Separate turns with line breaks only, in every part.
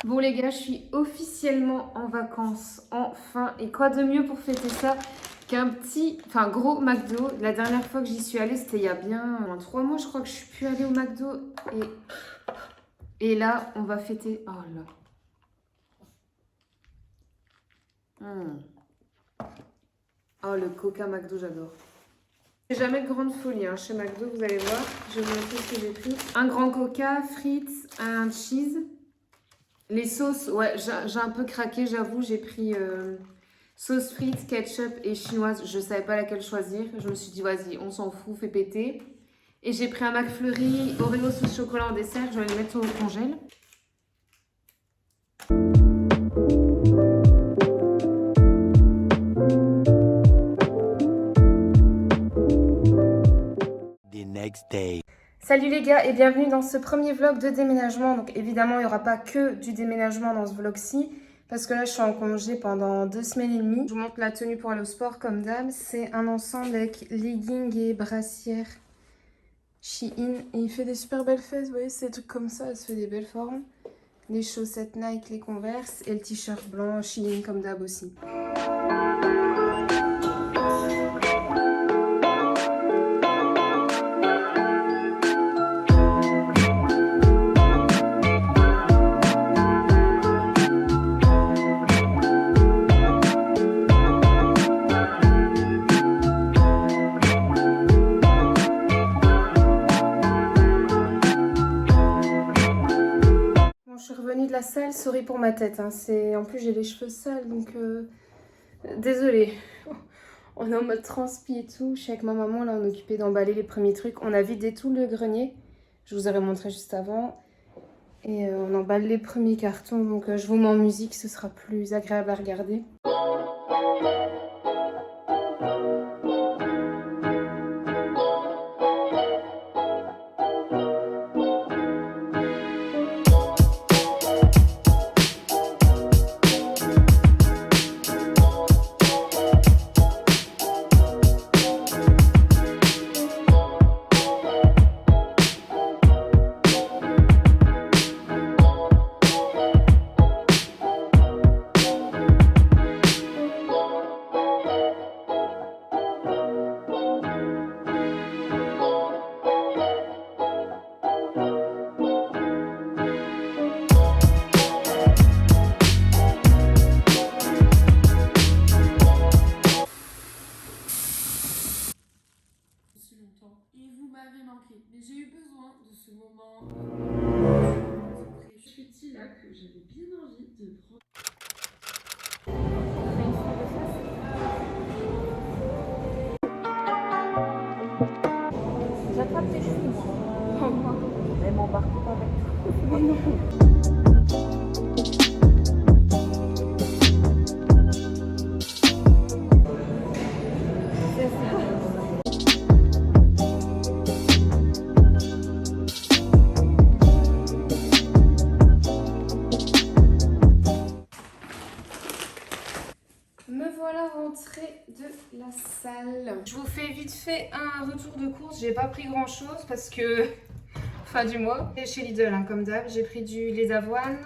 Bon les gars, je suis officiellement en vacances, enfin. Et quoi de mieux pour fêter ça qu'un gros McDo. La dernière fois que j'y suis allée, c'était il y a bien 3 mois, je crois que je suis plus allée au McDo. Et là, on va fêter... Oh là. Oh, le Coca McDo, j'adore. C'est jamais de grande folie hein, chez McDo, vous allez voir. Je vais vous montrer ce que j'ai pris. Un grand Coca, frites, un cheese. Les sauces, ouais, j'ai un peu craqué, j'avoue. J'ai pris sauce frites, ketchup et chinoise. Je savais pas laquelle choisir. Je me suis dit, vas-y, on s'en fout, fais péter. Et j'ai pris un McFlurry Oreo sauce chocolat en dessert. Je vais les mettre au congèle. Salut les gars et bienvenue dans ce premier vlog de déménagement. Donc évidemment il n'y aura pas que du déménagement dans ce vlog-ci parce que là je suis en congé pendant 2 semaines et demie. Je vous montre la tenue pour aller au sport comme d'hab. C'est un ensemble avec leggings et brassière Shein et il fait des super belles fesses. Vous voyez c'est des trucs comme ça, elle se fait des belles formes. Les chaussettes Nike, les Converse et le t-shirt blanc Shein comme d'hab aussi. Je suis revenue de la salle, sorry pour ma tête, hein. En plus j'ai les cheveux sales donc désolée. On est en mode transpi et tout, je suis avec ma maman là, on est occupé d'emballer les premiers trucs. On a vidé tout le grenier, je vous aurais montré juste avant. Et on emballe les premiers cartons, donc je vous mets en musique, ce sera plus agréable à regarder. Et vous m'avez manqué, mais j'ai eu besoin de ce moment petit là que j'avais bien envie de prendre. J'attrape tes cheveux moi. Mais m'embarque pas avec toi. Mais non. Me voilà rentrée de la salle. Je vous fais vite fait un retour de course. J'ai pas pris grand chose parce que fin du mois. Et chez Lidl, hein, comme d'hab, j'ai pris du lait d'avoine,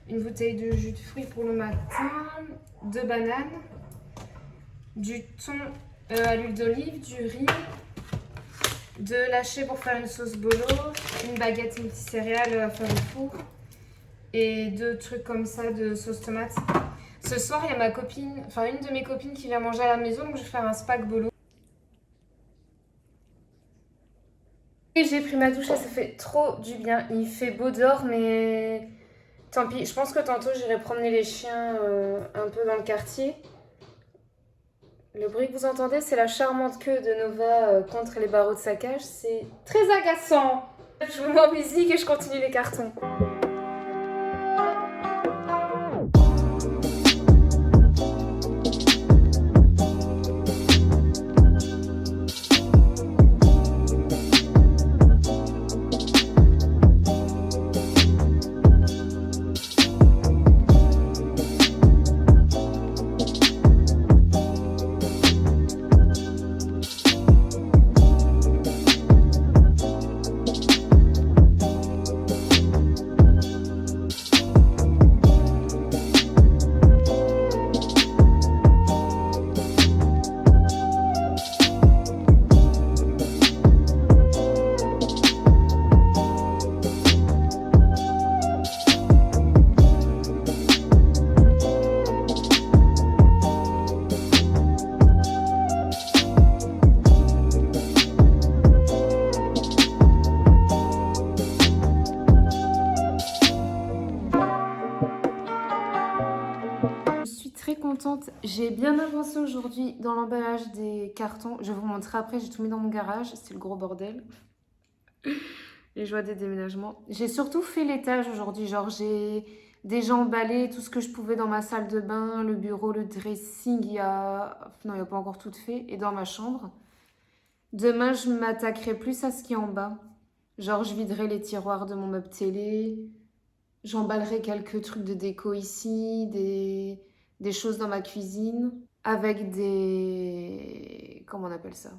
une bouteille de jus de fruits pour le matin, 2 bananes, du thon à l'huile d'olive, du riz, de l'haché pour faire une sauce bolo, une baguette multicéréales à faire au four et 2 trucs comme ça de sauce tomate. Ce soir, il y a ma copine, une de mes copines qui vient manger à la maison, donc je vais faire un spag bolo. Et j'ai pris ma douche, ça fait trop du bien. Il fait beau dehors, mais tant pis. Je pense que tantôt, j'irai promener les chiens un peu dans le quartier. Le bruit que vous entendez, c'est la charmante queue de Nova contre les barreaux de sa cage. C'est très agaçant. Je vous mets en musique et je continue les cartons. aujourd'hui dans l'emballage des cartons. Je vais vous montrer après, j'ai tout mis dans mon garage. C'est le gros bordel. Les joies des déménagements. J'ai surtout fait l'étage aujourd'hui. Genre, j'ai déjà emballé tout ce que je pouvais dans ma salle de bain, le bureau, le dressing. Non, il n'y a pas encore tout fait. Et dans ma chambre. Demain, je m'attaquerai plus à ce qui est en bas. Genre, je viderai les tiroirs de mon meuble télé. J'emballerai quelques trucs de déco ici, des choses dans ma cuisine, avec des... Comment on appelle ça?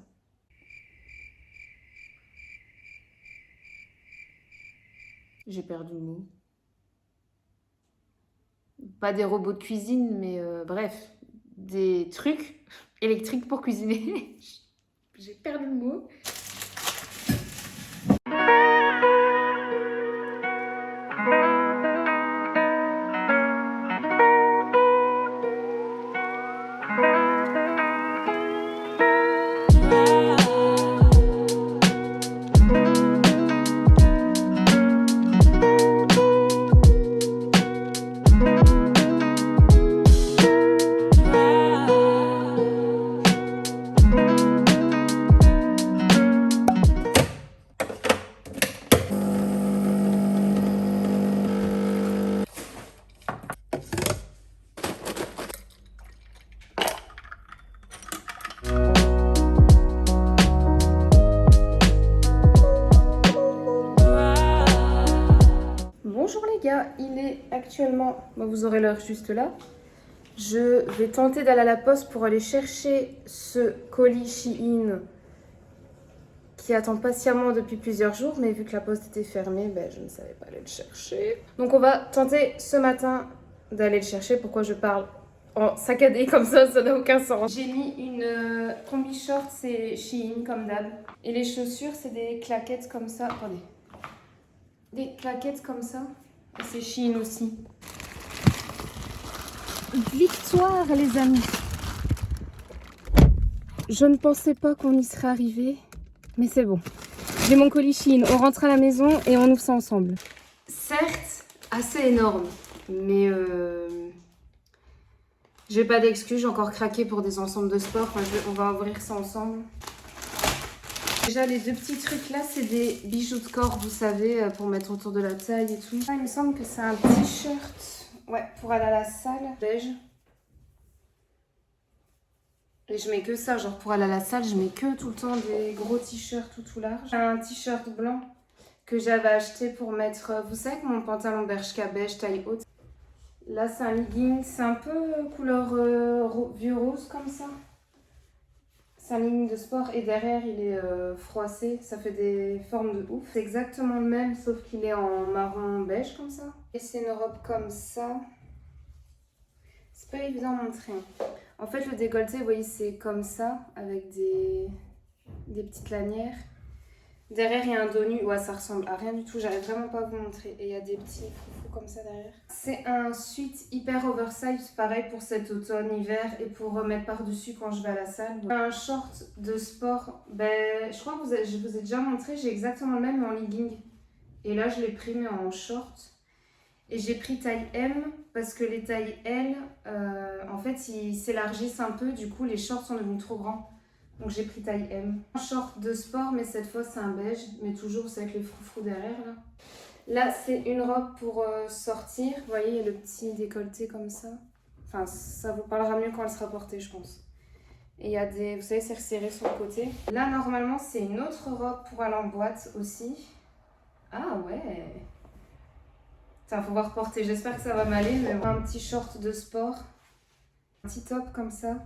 J'ai perdu le mot. Pas des robots de cuisine, mais bref, des trucs électriques pour cuisiner. J'ai perdu le mot. Bonjour les gars, il est actuellement, vous aurez l'heure juste là. Je vais tenter d'aller à la poste pour aller chercher ce colis Shein qui attend patiemment depuis plusieurs jours, mais vu que la poste était fermée, je ne savais pas aller le chercher. Donc on va tenter ce matin d'aller le chercher. Pourquoi je parle en saccadé comme ça n'a aucun sens. J'ai mis une combi short, c'est Shein comme d'hab. Et les chaussures, c'est des claquettes comme ça. Attendez. Des claquettes comme ça. Et c'est Shein aussi. Victoire les amis. Je ne pensais pas qu'on y serait arrivé, mais c'est bon. J'ai mon colis Shein, on rentre à la maison et on ouvre ça ensemble. Certes, assez énorme, mais j'ai pas d'excuses, j'ai encore craqué pour des ensembles de sport. On va ouvrir ça ensemble. Déjà les deux petits trucs là, c'est des bijoux de corps, vous savez, pour mettre autour de la taille et tout. Il me semble que c'est un t-shirt, ouais, pour aller à la salle, beige. Et je mets que ça, genre pour aller à la salle, je mets que tout le temps des gros t-shirts tout large. Un t-shirt blanc que j'avais acheté pour mettre, vous savez, que mon pantalon Bershka beige taille haute. Là c'est un legging, c'est un peu couleur vieux rose comme ça. C'est un legging de sport et derrière il est froissé, ça fait des formes de ouf. C'est exactement le même sauf qu'il est en marron beige comme ça. Et c'est une robe comme ça. C'est pas évident à montrer. En fait le décolleté, vous voyez, c'est comme ça avec des petites lanières. Derrière il y a un dos nu, ouais ça ressemble à rien du tout, j'arrive vraiment pas à vous montrer. Et il y a des petits froufrous comme ça derrière. C'est un sweat hyper oversize, pareil pour cet automne-hiver et pour remettre par-dessus quand je vais à la salle. Donc, un short de sport, je crois que je vous ai déjà montré, j'ai exactement le même mais en legging. Et là je l'ai pris mais en short. Et j'ai pris taille M parce que les tailles L, en fait ils s'élargissent un peu, du coup les shorts sont devenus trop grands. Donc j'ai pris taille M. Un short de sport, mais cette fois c'est un beige, mais toujours c'est avec les froufrous derrière là. Là c'est une robe pour sortir, vous voyez il y a le petit décolleté comme ça. Enfin ça vous parlera mieux quand elle sera portée je pense. Et il y a des, vous savez c'est resserré sur le côté. Là normalement c'est une autre robe pour aller en boîte aussi. Ah ouais. Putain faut voir porter, j'espère que ça va m'aller. Mais un petit short de sport, un petit top comme ça.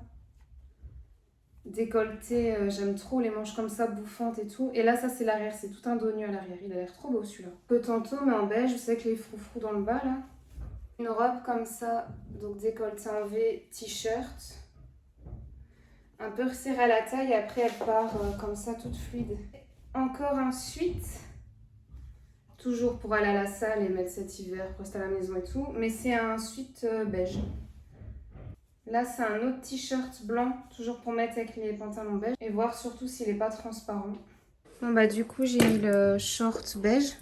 Décolleté, j'aime trop les manches comme ça, bouffantes et tout. Et là, ça c'est l'arrière, c'est tout un dos nu à l'arrière. Il a l'air trop beau celui-là. Peu tantôt, mais en beige, vous savez que les froufrous dans le bas là. Une robe comme ça, donc décolleté en V, t-shirt. Un peu resserrée à la taille, et après elle part comme ça, toute fluide. Encore un sweat. Toujours pour aller à la salle et mettre cet hiver, pour rester à la maison et tout. Mais c'est un sweat beige. Là, c'est un autre t-shirt blanc, toujours pour mettre avec les pantalons beige. Et voir surtout s'il n'est pas transparent. Bon du coup, j'ai mis le short beige.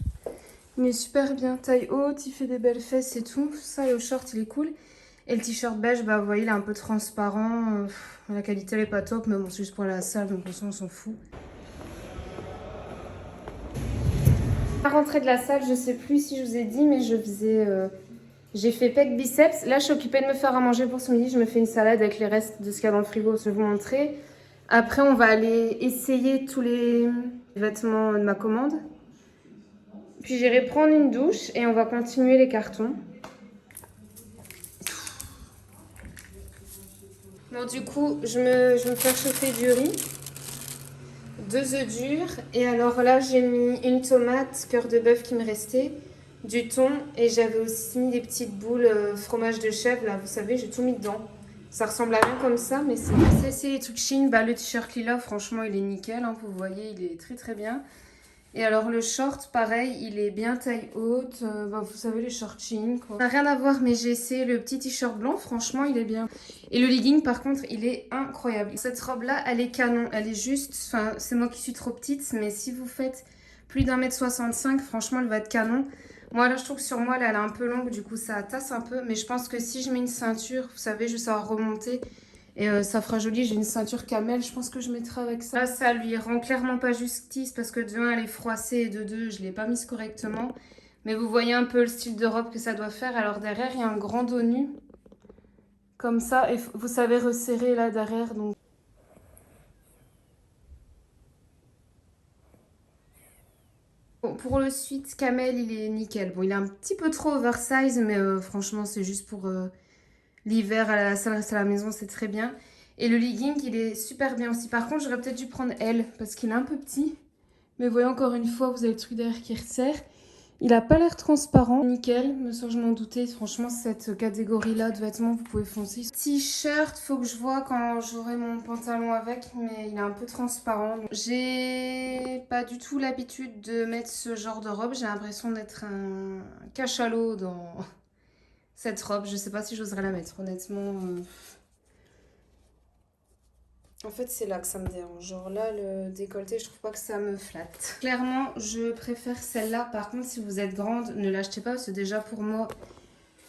Il est super bien, taille haute, il fait des belles fesses et tout. Ça, le short, il est cool. Et le t-shirt beige, bah vous voyez, il est un peu transparent. La qualité elle est pas top, mais bon, c'est juste pour la salle, donc de toute façon on s'en fout. À la rentrée de la salle, je sais plus si je vous ai dit, mais j'ai fait pec biceps. Là, je suis occupée de me faire à manger pour ce midi. Je me fais une salade avec les restes de ce qu'il y a dans le frigo. Je vais vous montrer. Après, on va aller essayer tous les vêtements de ma commande. Puis j'irai prendre une douche et on va continuer les cartons. Bon, du coup, je vais me faire chauffer du riz. 2 œufs durs. Et alors là, j'ai mis une tomate, cœur de bœuf qui me restait, du thon. Et j'avais aussi mis des petites boules fromage de chèvre. Là, vous savez, j'ai tout mis dedans. Ça ressemble à rien comme ça, mais c'est les trucs Shein. Bah, le t-shirt lila, franchement, il est nickel. Hein, vous voyez, il est très très bien. Et alors le short, pareil, il est bien taille haute. Bah, vous savez, les shorts Shein, quoi. Ça n'a rien à voir, mais j'ai essayé le petit t-shirt blanc. Franchement, il est bien. Et le legging, par contre, il est incroyable. Cette robe-là, elle est canon. Elle est juste... Enfin, c'est moi qui suis trop petite, mais si vous faites plus d'1m65, franchement, elle va être canon. Moi, là, je trouve que sur moi, là, elle est un peu longue. Du coup, ça tasse un peu. Mais je pense que si je mets une ceinture, vous savez, je vais savoir remonter. Et ça fera joli, j'ai une ceinture camel, je pense que je mettrai avec ça. Là, ça lui rend clairement pas justice parce que de 1, elle est froissée et de 2, je l'ai pas mise correctement. Mais vous voyez un peu le style de robe que ça doit faire. Alors derrière, il y a un grand dos nu, comme ça. Et vous savez resserrer là derrière. Donc. Bon, pour le suite, camel, il est nickel. Bon, il est un petit peu trop oversize, mais franchement, c'est juste pour... l'hiver à la salle, rester à la maison, c'est très bien. Et le legging, il est super bien aussi. Par contre, j'aurais peut-être dû prendre L parce qu'il est un peu petit. Mais voyez, encore une fois, vous avez le truc derrière qui resserre. Il a pas l'air transparent. Nickel, me suis je m'en doutais. Franchement, cette catégorie-là de vêtements, vous pouvez foncer. T-shirt, faut que je vois quand j'aurai mon pantalon avec, mais il est un peu transparent. J'ai pas du tout l'habitude de mettre ce genre de robe. J'ai l'impression d'être un cachalot dans... cette robe, je sais pas si j'oserais la mettre, honnêtement. En fait, c'est là que ça me dérange. Genre là, le décolleté, je trouve pas que ça me flatte. Clairement, je préfère celle-là. Par contre, si vous êtes grande, ne l'achetez pas parce que déjà pour moi,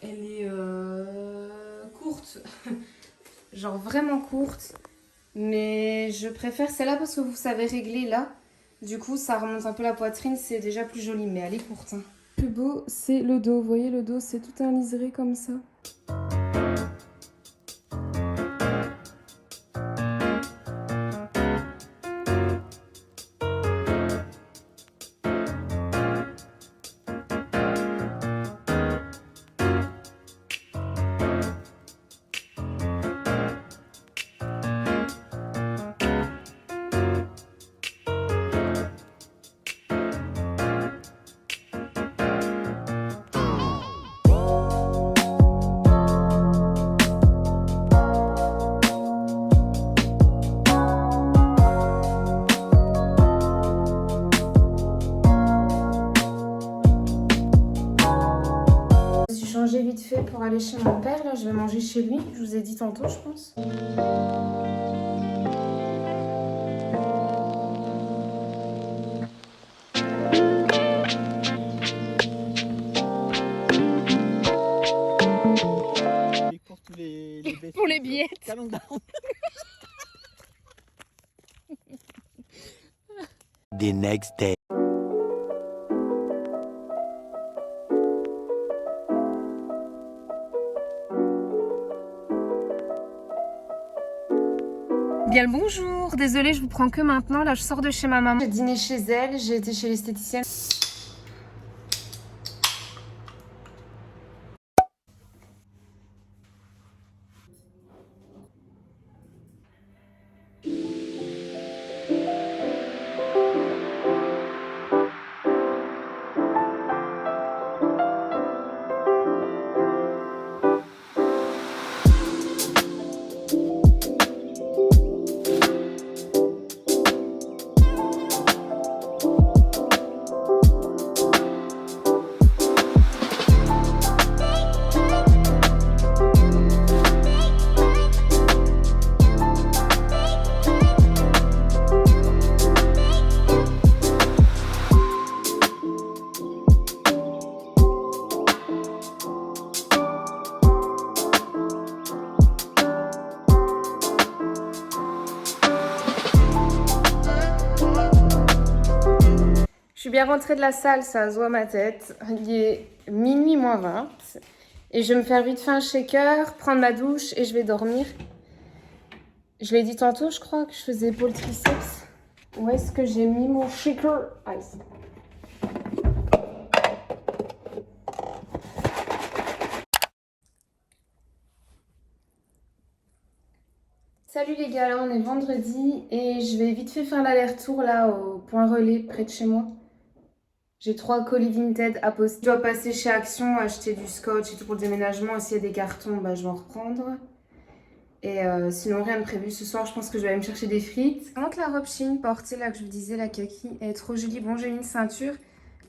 elle est courte. Genre vraiment courte. Mais je préfère celle-là parce que vous savez régler là. Du coup, ça remonte un peu la poitrine, c'est déjà plus joli, mais elle est courte. Hein. Le plus beau, c'est le dos. Vous voyez, le dos, c'est tout un liseré comme ça. J'ai vite fait pour aller chez mon père, là je vais manger chez lui, je vous ai dit tantôt je pense.
Pour les billets.
The next day.
Bien le bonjour, désolée je vous prends que maintenant, là je sors de chez ma maman. J'ai dîné chez elle, j'ai été chez l'esthéticienne. Je suis bien rentrée de la salle, ça se voit ma tête. Il est minuit moins 20. Et je vais me faire vite fait un shaker, prendre ma douche et je vais dormir. Je l'ai dit tantôt, je crois, que je faisais épaule triceps. Où est-ce que j'ai mis mon shaker? Ah, ici. Salut les gars, là on est vendredi et je vais vite fait faire l'aller-retour là au point relais près de chez moi. J'ai 3 colis Vinted à poster. Je dois passer chez Action, acheter du scotch et tout pour le déménagement. Et s'il y a des cartons, bah, je vais en reprendre. Et sinon, rien de prévu. Ce soir, je pense que je vais aller me chercher des frites. Comment que la robe Shein portée là que je vous disais, la kaki, elle est trop jolie. Bon, j'ai mis une ceinture.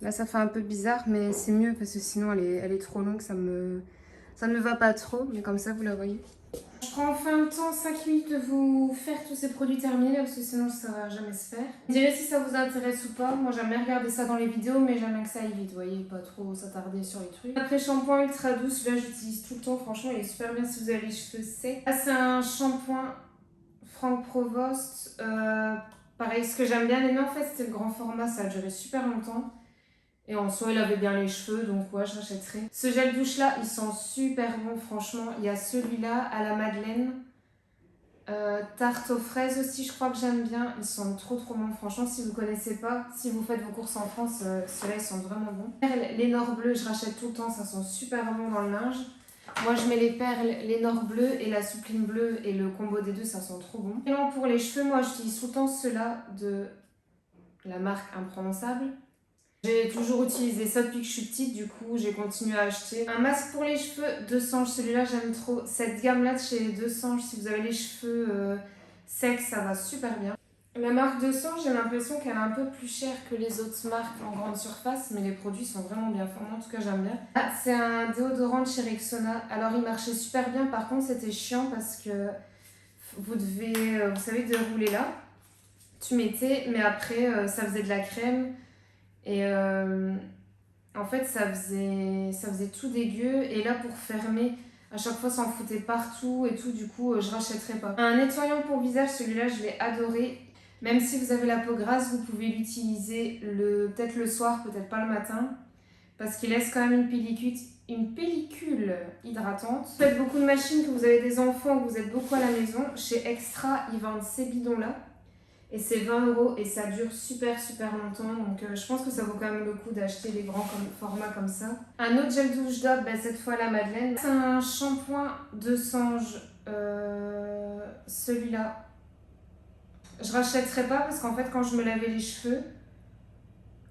Là, ça fait un peu bizarre, mais c'est mieux parce que sinon, elle est trop longue. Ça ne me va pas trop, mais comme ça, vous la voyez. Je prends enfin le temps, 5 minutes, de vous faire tous ces produits terminés parce que sinon ça va jamais se faire. Vous direz si ça vous intéresse ou pas. Moi j'aime bien regarder ça dans les vidéos, mais j'aime bien que ça aille vite, vous voyez, pas trop s'attarder sur les trucs. Après shampoing ultra doux, celui-là j'utilise tout le temps, franchement il est super bien si vous avez les cheveux secs. Là c'est un shampoing Franck Provost. Pareil, ce que j'aime bien aimer en fait c'était le grand format, ça a duré super longtemps. Et en soi, il avait bien les cheveux, donc ouais, je rachèterai. Ce gel douche là, il sent super bon, franchement. Il y a celui-là à la madeleine. Tarte aux fraises aussi, je crois que j'aime bien. Ils sont trop bons, franchement. Si vous connaissez pas, si vous faites vos courses en France, ceux-là, ils sont vraiment bons. Les Nord bleus, je rachète tout le temps, ça sent super bon dans le linge. Moi, je mets les perles, les Nord bleus et la soupline bleue et le combo des deux, ça sent trop bon. Et non, pour les cheveux, moi, j'utilise tout le temps ceux-là de la marque imprononçable. J'ai toujours utilisé ça depuis que je suis petite, du coup j'ai continué à acheter. Un masque pour les cheveux, Deux Sanges, celui-là j'aime trop. Cette gamme-là de chez Deux Sanges, si vous avez les cheveux secs, ça va super bien. La marque Deux Sanges, j'ai l'impression qu'elle est un peu plus chère que les autres marques en grande surface, mais les produits sont vraiment bien faits. Moi en tout cas j'aime bien. Ah, c'est un déodorant de chez Rexona. Alors il marchait super bien, par contre c'était chiant parce que vous devez, vous savez, dérouler là. Tu mettais, mais après ça faisait de la crème. Et en fait, ça faisait tout dégueu. Et là, pour fermer, à chaque fois, ça en foutait partout et tout. Du coup, je rachèterai pas. Un nettoyant pour visage, celui-là, je l'ai adoré. Même si vous avez la peau grasse, vous pouvez l'utiliser peut-être le soir, peut-être pas le matin. Parce qu'il laisse quand même une pellicule hydratante. Vous faites beaucoup de machines, que vous avez des enfants, que vous êtes beaucoup à la maison. Chez Extra, ils vendent ces bidons-là. Et c'est 20 € et ça dure super longtemps. Donc je pense que ça vaut quand même le coup d'acheter les grands formats comme ça. Un autre gel douche d'Aube, cette fois la Madeleine. C'est un shampoing de Sange. Celui-là. Je rachèterai pas parce qu'en fait quand je me lavais les cheveux,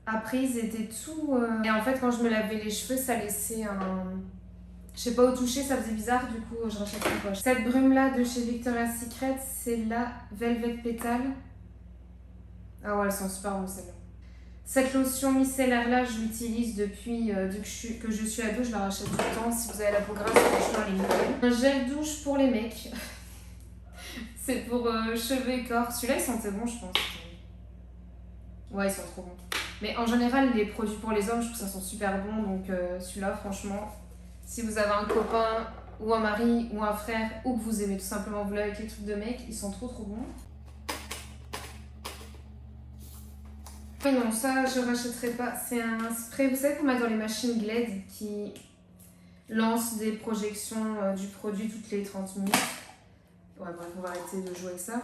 après ils étaient tout... Et en fait quand je me lavais les cheveux, ça laissait un... Je sais pas où toucher, ça faisait bizarre, du coup je rachèterai pas. Cette brume là de chez Victoria's Secret, c'est la Velvet Petal. Ah ouais, elles sont super bonnes celles-là. Cette lotion micellaire là, je l'utilise depuis que je suis ado, je la rachète tout le temps. Si vous avez la peau grasse, franchement, elle est nickel. Un gel douche pour les mecs. C'est pour cheveux et corps. Celui-là, il sentait bon, je pense. Ouais, ils sont trop bons. Mais en général, les produits pour les hommes, je trouve que ça sent super bon. Donc celui-là, franchement, si vous avez un copain ou un mari ou un frère ou que vous aimez tout simplement vous laver avec les trucs de mecs, ils sont trop bons. Non, ça je rachèterai pas. C'est un spray, vous savez qu'on a dans les machines Glade qui lancent des projections du produit toutes les 30 minutes. Ouais, bref, on va arrêter de jouer avec ça.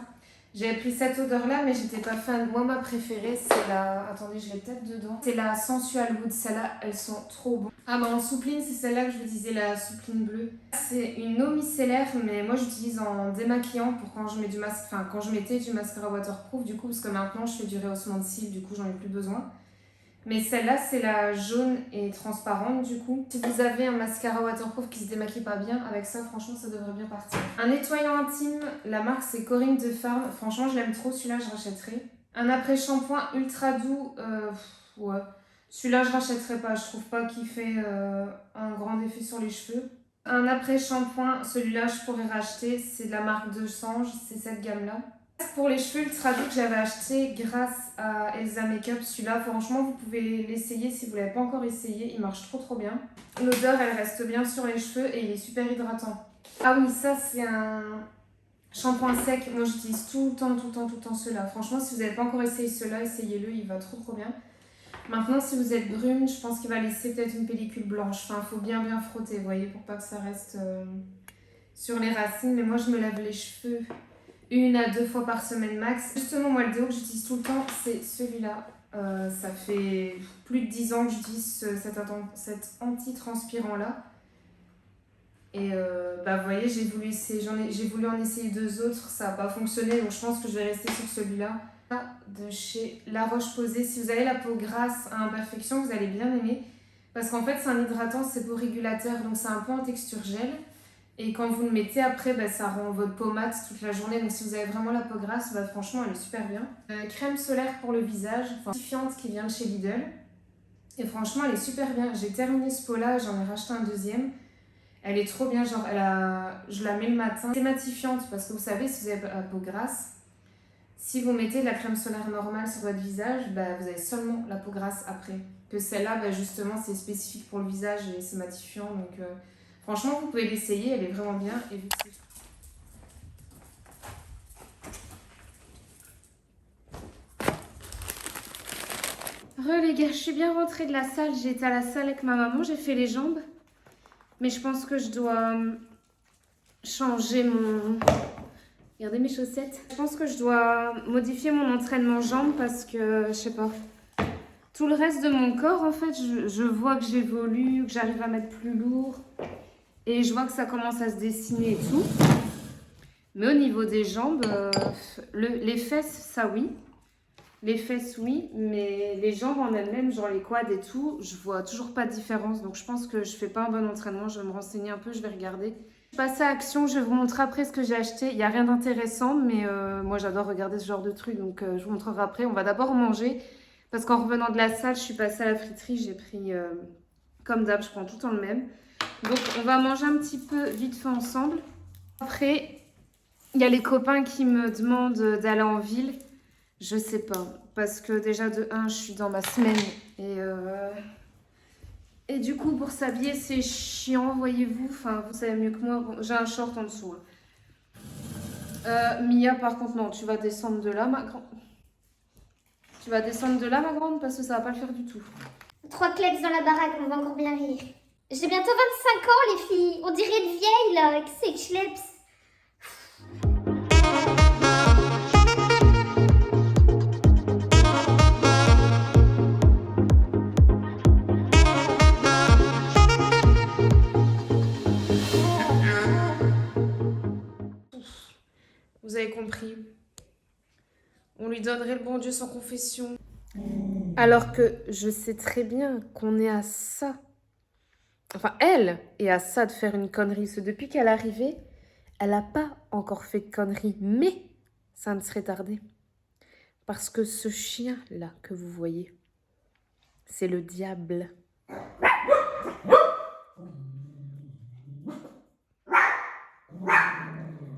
J'avais pris cette odeur-là, mais j'étais pas fan. Moi, ma préférée, c'est la... Attendez, je l'ai peut-être dedans. C'est la Sensual Wood. Celles-là, elles sont trop bonnes. Ah bah en soupline, c'est celle-là que je vous disais, la soupline bleue. C'est une eau micellaire, mais moi, j'utilise en démaquillant pour quand je mets du masque... Enfin, quand je mettais du mascara waterproof, du coup, parce que maintenant, je fais du rehaussement de cils, du coup, j'en ai plus besoin. Mais celle-là, c'est la jaune et transparente du coup. Si vous avez un mascara waterproof qui se démaquille pas bien, avec ça, franchement, ça devrait bien partir. Un nettoyant intime, la marque c'est Corinne de Farm. Franchement, je l'aime trop, celui-là, je rachèterai. Un après-shampoing ultra doux, ouais. Celui-là, je rachèterai pas. Je trouve pas qu'il fait un grand effet sur les cheveux. Un après-shampoing, celui-là, je pourrais racheter. C'est de la marque de Sange, c'est cette gamme-là. Pour les cheveux ultra doux que j'avais acheté grâce à Elsa Makeup, celui-là, franchement, vous pouvez l'essayer si vous ne l'avez pas encore essayé. Il marche trop bien. L'odeur, elle reste bien sur les cheveux et il est super hydratant. Ah oui, ça, c'est un shampoing sec. Moi, j'utilise tout le temps ceux-là. Franchement, si vous n'avez pas encore essayé ceux-là, essayez-le. Il va trop bien. Maintenant, si vous êtes brune, je pense qu'il va laisser peut-être une pellicule blanche. Enfin, il faut bien frotter, vous voyez, pour pas que ça reste sur les racines. Mais moi, je me lave les cheveux 1 à 2 fois par semaine max. Justement, moi, le déo que j'utilise tout le temps, c'est celui-là. Ça fait plus de 10 ans que j'utilise cet anti-transpirant-là. Et vous voyez, j'ai voulu en essayer 2 autres. Ça n'a pas fonctionné, donc je pense que je vais rester sur celui-là. De chez La Roche-Posay. Si vous avez la peau grasse à imperfection, vous allez bien aimer. Parce qu'en fait, c'est un hydratant, c'est peau régulateur, donc c'est un peu en texture gel. Et quand vous le mettez après, ça rend votre peau mate toute la journée. Donc si vous avez vraiment la peau grasse, franchement, elle est super bien. Crème solaire pour le visage, fortifiante qui vient de chez Lidl. Et franchement, elle est super bien. J'ai terminé ce pot-là, j'en ai racheté un deuxième. Elle est trop bien, genre, je la mets le matin. C'est matifiante parce que vous savez, si vous avez la peau grasse, si vous mettez de la crème solaire normale sur votre visage, vous avez seulement la peau grasse après. Que celle-là, justement, c'est spécifique pour le visage et c'est matifiant. Donc, franchement, vous pouvez l'essayer, elle est vraiment bien. Et vu que les gars, je suis bien rentrée de la salle. J'ai été à la salle avec ma maman, j'ai fait les jambes. Mais je pense que je dois changer mon... Regardez mes chaussettes. Je pense que je dois modifier mon entraînement jambes parce que, je sais pas, tout le reste de mon corps, en fait, je vois que j'évolue, que j'arrive à mettre plus lourd. Et je vois que ça commence à se dessiner et tout. Mais au niveau des jambes, les fesses, ça oui. Les fesses, oui. Mais les jambes en elles-mêmes, genre les quads et tout, je vois toujours pas de différence. Donc je pense que je fais pas un bon entraînement. Je vais me renseigner un peu, je vais regarder. Je passe à Action, je vais vous montrer après ce que j'ai acheté. Il n'y a rien d'intéressant, mais moi j'adore regarder ce genre de trucs. Donc je vous montrerai après. On va d'abord manger. Parce qu'en revenant de la salle, je suis passée à la friterie. J'ai pris, comme d'hab, je prends tout le temps le même. Donc on va manger un petit peu vite fait ensemble. Après, il y a les copains qui me demandent d'aller en ville. Je sais pas. Parce que déjà de 1, je suis dans ma semaine. Et du coup, pour s'habiller, c'est chiant, voyez-vous. Enfin, vous savez mieux que moi. Bon, j'ai un short en dessous. Mia, par contre, non. Tu vas descendre de là, ma grande. Tu vas descendre de là, ma grande, parce que ça va pas le faire du tout.
3 kleps dans la baraque, on va encore bien rire. J'ai bientôt 25 ans, les filles. On dirait de vieille, là, avec ces kleps.
Vous avez compris. On lui donnerait le bon Dieu sans confession. Alors que je sais très bien qu'on est à ça. Enfin, elle est à ça de faire une connerie. Parce que depuis qu'elle est arrivée, elle n'a pas encore fait de connerie. Mais ça ne serait tardé. Parce que ce chien-là que vous voyez, c'est le diable.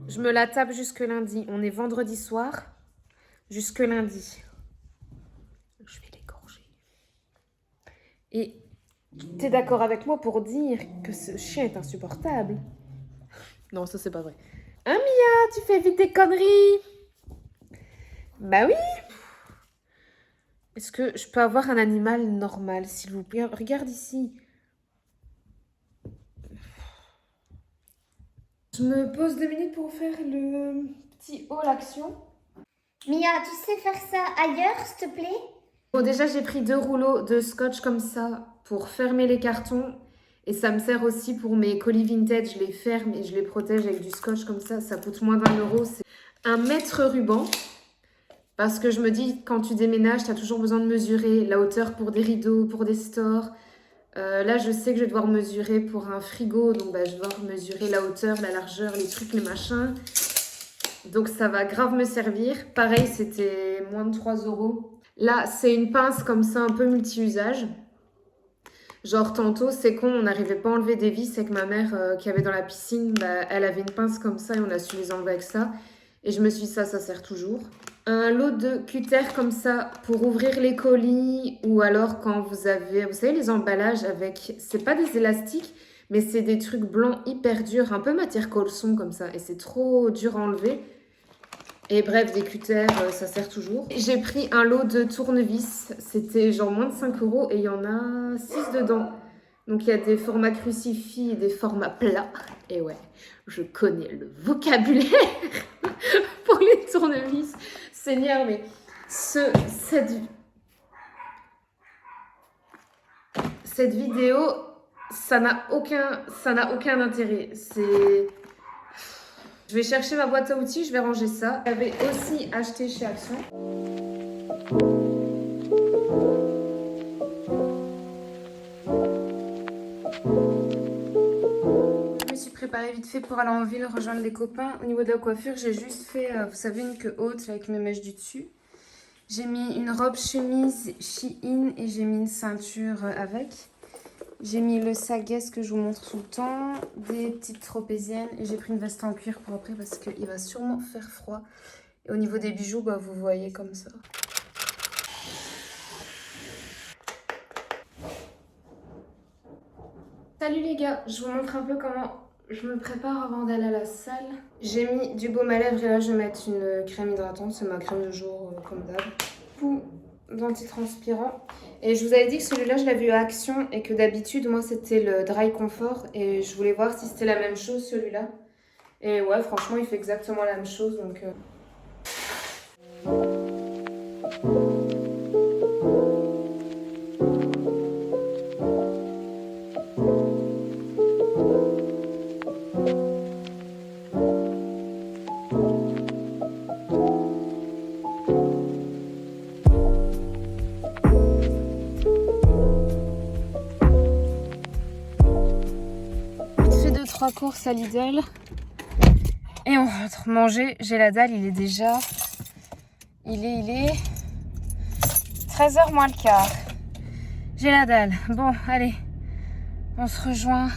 Je me la tape jusque lundi. On est vendredi soir. Jusque lundi. Je vais l'égorger. Et t'es d'accord avec moi pour dire que ce chien est insupportable? Non, ça c'est pas vrai. Hein, Mia, tu fais vite des conneries. Bah oui. Est-ce que je peux avoir un animal normal, s'il vous plaît? Regarde ici. Je me pose 2 minutes pour faire le petit haul action.
Mia, tu sais faire ça ailleurs, s'il te plaît?
Bon, déjà, j'ai pris 2 rouleaux de scotch comme ça pour fermer les cartons. Et ça me sert aussi pour mes colis vintage. Je les ferme et je les protège avec du scotch comme ça. Ça coûte moins d'1 €. C'est 1 mètre ruban. Parce que je me dis, quand tu déménages, tu as toujours besoin de mesurer la hauteur pour des rideaux, pour des stores. Là, je sais que je vais devoir mesurer pour un frigo. Donc, je vais devoir mesurer la hauteur, la largeur, les trucs, les machins. Donc, ça va grave me servir. Pareil, c'était moins de 3 €. Là, c'est une pince comme ça, un peu multi-usage. Genre, tantôt, c'est con, on n'arrivait pas à enlever des vis avec ma mère qui avait dans la piscine. Elle avait une pince comme ça et on a su les enlever avec ça. Et je me suis dit, ça sert toujours. Un lot de cutter comme ça pour ouvrir les colis. Ou alors quand vous avez, vous savez, les emballages avec, c'est pas des élastiques, mais c'est des trucs blancs hyper durs, un peu matière caleçon comme ça. Et c'est trop dur à enlever. Et bref, des cutters, ça sert toujours. J'ai pris un lot de tournevis. C'était genre moins de 5 € et il y en a 6 dedans. Donc il y a des formats crucifix et des formats plats. Et ouais, je connais le vocabulaire pour les tournevis. Seigneur, mais cette vidéo, ça n'a aucun intérêt. Je vais chercher ma boîte à outils, je vais ranger ça. J'avais aussi acheté chez Action. Je me suis préparée vite fait pour aller en ville rejoindre les copains. Au niveau de la coiffure, j'ai juste fait, vous savez, une queue haute avec mes mèches du dessus. J'ai mis une robe chemise Shein et j'ai mis une ceinture avec. J'ai mis le saguès que je vous montre tout le temps, des petites tropéziennes et j'ai pris une veste en cuir pour après parce qu'il va sûrement faire froid. Et au niveau des bijoux, bah, vous voyez comme ça. Salut les gars, je vous montre un peu comment je me prépare avant d'aller à la salle. J'ai mis du baume à lèvres et là je vais mettre une crème hydratante, c'est ma crème de jour comme d'hab. D'antitranspirant. Et je vous avais dit que celui-là je l'avais eu à Action et que d'habitude moi c'était le Dry Comfort et je voulais voir si c'était la même chose celui-là. Et ouais, franchement il fait exactement la même chose donc... Trois courses à Lidl et on rentre manger. J'ai la dalle, il est déjà 13h moins le quart. J'ai la dalle. Bon, allez, on se rejoint.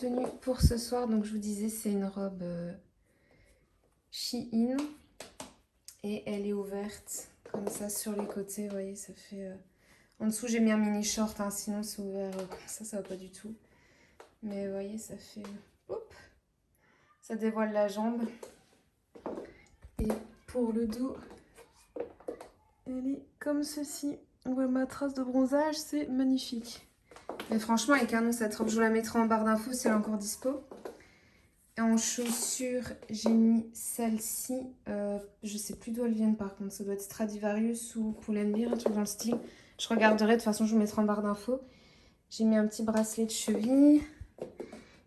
Tenue pour ce soir, donc je vous disais c'est une robe Shein et elle est ouverte comme ça sur les côtés, vous voyez ça fait en dessous j'ai mis un mini short hein, sinon c'est ouvert comme ça va pas du tout, mais vous voyez ça fait hop, ça dévoile la jambe et pour le dos elle est comme ceci, on voit ma trace de bronzage, c'est magnifique. Mais franchement, avec un cette robe, je vous la mettrai en barre d'infos si elle est encore dispo. Et en chaussures, j'ai mis celle-ci. Je sais plus d'où elles viennent par contre. Ça doit être Stradivarius ou Pull&Bear, un truc dans le style. Je regarderai, de toute façon, je vous mettrai en barre d'infos. J'ai mis un petit bracelet de cheville.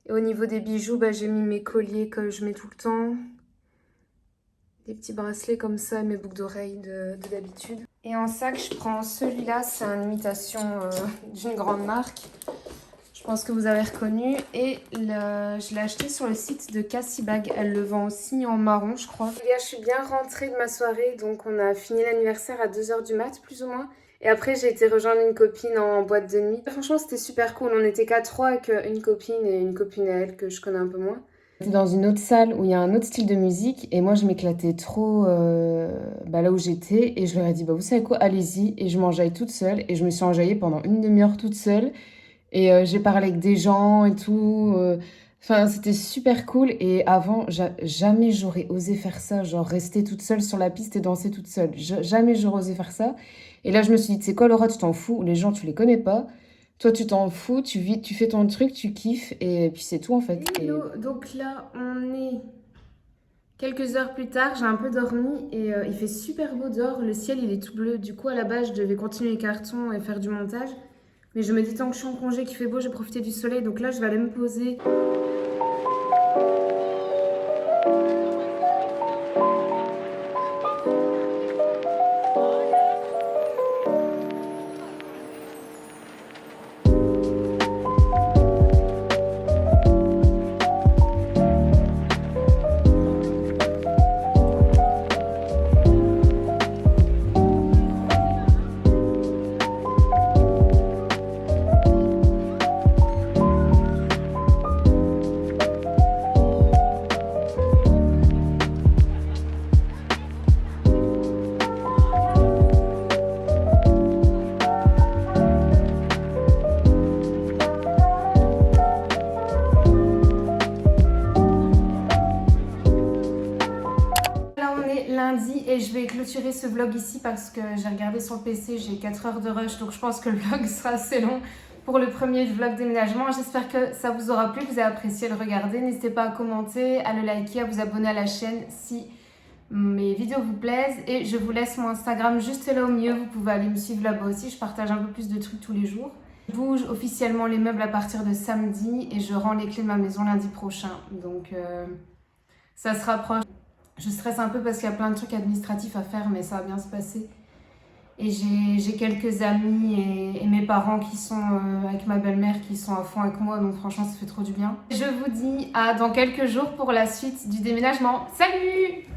Et au niveau des bijoux, bah, j'ai mis mes colliers que je mets tout le temps. Des petits bracelets comme ça, mes boucles d'oreilles de d'habitude. Et en sac, je prends celui-là, c'est une imitation d'une grande marque. Je pense que vous avez reconnu. Et je l'ai acheté sur le site de Cassie Bag. Elle le vend aussi en marron, je crois. Les gars, je suis bien rentrée de ma soirée. Donc, on a fini l'anniversaire à 2h du mat, plus ou moins. Et après, j'ai été rejoindre une copine en boîte de nuit. Franchement, c'était super cool. On était qu'à 3 avec une copine et une copine à elle que je connais un peu moins.
J'étais dans une autre salle où il y a un autre style de musique et moi je m'éclatais trop là où j'étais et je leur ai dit vous savez quoi, allez-y, et je m'enjaille toute seule et je me suis enjaillée pendant une demi-heure toute seule et j'ai parlé avec des gens et tout. Enfin, c'était super cool et avant, jamais j'aurais osé faire ça, genre rester toute seule sur la piste et danser toute seule. Jamais j'aurais osé faire ça. Et là, je me suis dit, tu sais quoi, Laura, tu t'en fous, les gens, tu les connais pas. Toi, tu t'en fous, tu vis, tu fais ton truc, tu kiffes et puis c'est tout en fait.
Hello, donc là, on est quelques heures plus tard, j'ai un peu dormi et il fait super beau dehors, le ciel il est tout bleu. Du coup, à la base, je devais continuer les cartons et faire du montage. Mais je me dis, tant que je suis en congé, qu'il fait beau, je vais profiter du soleil. Donc là, je vais aller me poser. Lundi et je vais clôturer ce vlog ici parce que j'ai regardé sur le PC, j'ai 4 heures de rush, donc je pense que le vlog sera assez long pour le premier vlog déménagement. J'espère que ça vous aura plu, que vous avez apprécié le regarder. N'hésitez pas à commenter, à le liker, à vous abonner à la chaîne si mes vidéos vous plaisent. Et je vous laisse mon Instagram juste là au milieu, vous pouvez aller me suivre là-bas aussi, je partage un peu plus de trucs tous les jours. Je bouge officiellement les meubles à partir de samedi et je rends les clés de ma maison lundi prochain, donc ça se rapproche. Je stresse un peu parce qu'il y a plein de trucs administratifs à faire, mais ça va bien se passer. Et j'ai quelques amis et mes parents qui sont avec ma belle-mère qui sont à fond avec moi, donc franchement ça fait trop du bien. Je vous dis à dans quelques jours pour la suite du déménagement. Salut!